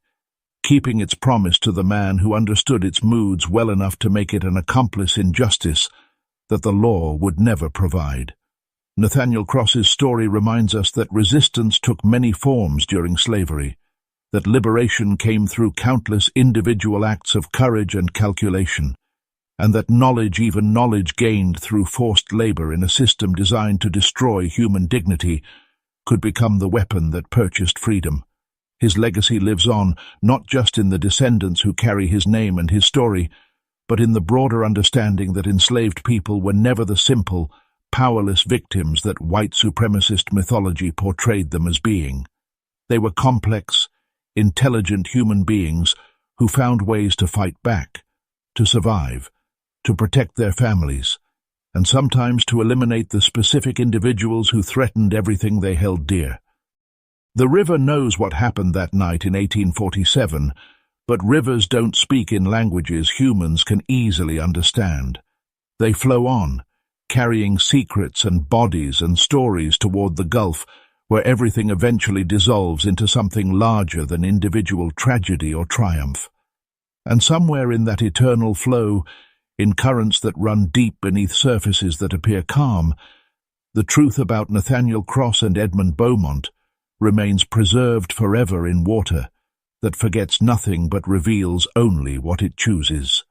keeping its promise to the man who understood its moods well enough to make it an accomplice in justice that the law would never provide. Nathaniel Cross's story reminds us that resistance took many forms during slavery, that liberation came through countless individual acts of courage and calculation, and that knowledge, even knowledge gained through forced labor in a system designed to destroy human dignity, could become the weapon that purchased freedom. His legacy lives on, not just in the descendants who carry his name and his story, but in the broader understanding that enslaved people were never the simple, powerless victims that white supremacist mythology portrayed them as being. They were complex, intelligent human beings who found ways to fight back, to survive, to protect their families, and sometimes to eliminate the specific individuals who threatened everything they held dear. The river knows what happened that night in 1847, but rivers don't speak in languages humans can easily understand. They flow on, carrying secrets and bodies and stories toward the Gulf, where everything eventually dissolves into something larger than individual tragedy or triumph. And somewhere in that eternal flow, in currents that run deep beneath surfaces that appear calm, the truth about Nathaniel Cross and Edmund Beaumont remains preserved forever in water that forgets nothing but reveals only what it chooses.